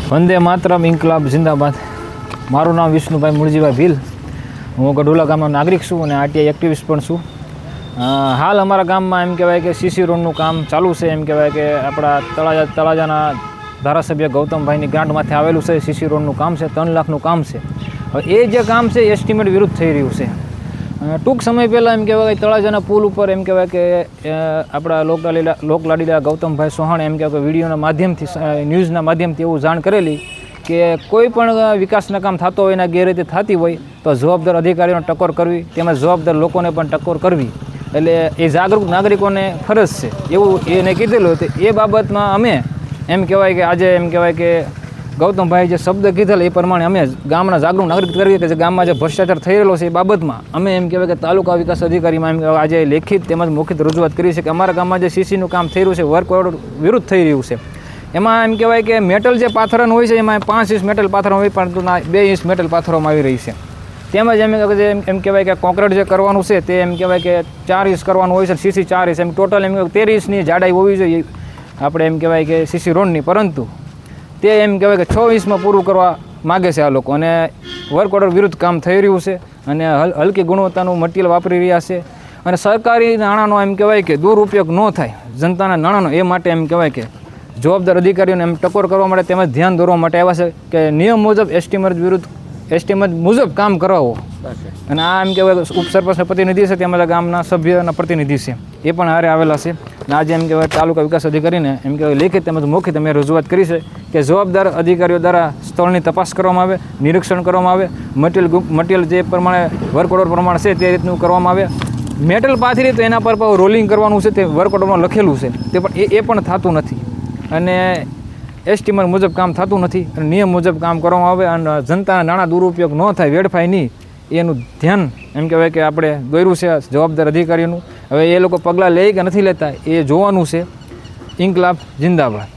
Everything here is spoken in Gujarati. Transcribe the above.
વંદે માતરમ, ઇન્કલાબ જિંદાબાદ. મારું નામ વિષ્ણુભાઈ મુળજીભાઈ ભીલ. હું ગઢોલા ગામનો નાગરિક છું અને આરટીઆઈ એક્ટિવિસ્ટ પણ છું. હાલ અમારા ગામમાં એમ કહેવાય કે સીસી રોડનું કામ ચાલુ છે. એમ કહેવાય કે આપણા તળાજાના ધારાસભ્ય ગૌતમભાઈની ગ્રાન્ટમાંથી આવેલું છે. સીસી રોડનું કામ છે, 3 લાખનું કામ છે. હવે એ જે કામ છે એસ્ટિમેટ વિરુદ્ધ થઈ રહ્યું છે. ટૂંક સમય પહેલાં એમ કહેવાય કે તળાજાના પુલ ઉપર એમ કહેવાય કે આપણા લોકલાડીલા ગૌતમભાઈ ચૌહાણ એમ કહેવાય કે વિડીયોના માધ્યમથી, ન્યૂઝના માધ્યમથી એવું જાણ કરેલી કે કોઈ પણ વિકાસના કામ થતો હોય એના ગેરરીતિ થતી હોય તો જવાબદાર અધિકારીઓને ટકોર કરવી, તેમજ જવાબદાર લોકોને પણ ટકોર કરવી. એટલે એ જાગૃત નાગરિકોને ફરજ છે એવું એને કીધેલું હતું. એ બાબતમાં અમે એમ કહેવાય કે આજે એમ કહેવાય કે ગૌતમભાઈ જે શબ્દ કીધેલા એ પ્રમાણે અમે ગામના જાગૃત નાગરિક કરીએ કે જે ગામમાં જે ભ્રષ્ટાચાર થઈ રહેલો છે એ બાબતમાં અમે એમ કહેવાય કે તાલુકા વિકાસ અધિકારીમાં એમ આજે લેખિત તેમજ મૌખિક રજૂઆત કરી છે કે અમારા ગામમાં જે સીસીનું કામ થઈ રહ્યું છે વર્ક ઓર્ડર વિરુદ્ધ થઈ રહ્યું છે. એમાં એમ કહેવાય કે મેટલ જે પાથરણ હોય છે એમાં 5 ઇંચ મેટલ પાથરણ હોય પરંતુ 2 ઇંચ મેટલ પાથરવામાં આવી રહી છે. તેમજ એમ કહેવાય કે કોન્ક્રીટ જે કરવાનું છે તે એમ કહેવાય કે 4 ઇંચ કરવાનું હોય છે, સીસી 4 ઇંચ, એમ ટોટલ એમ 13 ઇંચની જાડાઈ હોવી જોઈએ આપણે એમ કહેવાય કે સીસી રોડની. પરંતુ તે એમ કહેવાય કે 6 ઇંચમાં પૂરું કરવા માગે છે આ લોકો અને વર્ક ઓર્ડર વિરુદ્ધ કામ થઈ રહ્યું છે અને હલકી ગુણવત્તાનું મટીરિયલ વાપરી રહ્યા છે. અને સરકારી નાણાંનો એમ કહેવાય કે દુરુપયોગ ન થાય જનતાના નાણાંનો, એ માટે એમ કહેવાય કે જવાબદાર અધિકારીઓને એમ ટકોર કરવા માટે તેમજ ધ્યાન દોરવા માટે આવ્યા છે કે નિયમ મુજબ એસ્ટિમેટ મુજબ કામ કરાવો. અને આ એમ કહેવાય ઉપસરપંચના પ્રતિનિધિ છે તેમજ ગામના સભ્યના પ્રતિનિધિ છે એ પણ હારે આવેલા છે. અને આજે એમ કહેવાય તાલુકા વિકાસ અધિકારીને એમ કહેવાય લેખિત તેમજ મૌખિક અમે રજૂઆત કરી છે કે જવાબદાર અધિકારીઓ દ્વારા સ્થળની તપાસ કરવામાં આવે, નિરીક્ષણ કરવામાં આવે, મટીરિયલ જે પ્રમાણે વર્ક ઓર્ડર પ્રમાણે છે તે રીતનું કરવામાં આવે. મેટલ પાથરી તો એના પર રોલિંગ કરવાનું છે તે વર્ક ઓર્ડરમાં લખેલું છે તે પણ એ પણ થતું નથી અને એસ્ટિમેટ મુજબ કામ થતું નથી અને નિયમ મુજબ કામ કરવામાં આવે અને જનતાના નાણાં દુરુપયોગ ન થાય, વેડફાય નહીં, એનું ધ્યાન એમ કહેવાય કે આપણે દોર્યું છે જવાબદાર અધિકારીઓનું. હવે એ લોકો પગલાં લે કે નથી લેતા એ જોવાનું છે. ઇન્કલાબ જિંદાબાદ.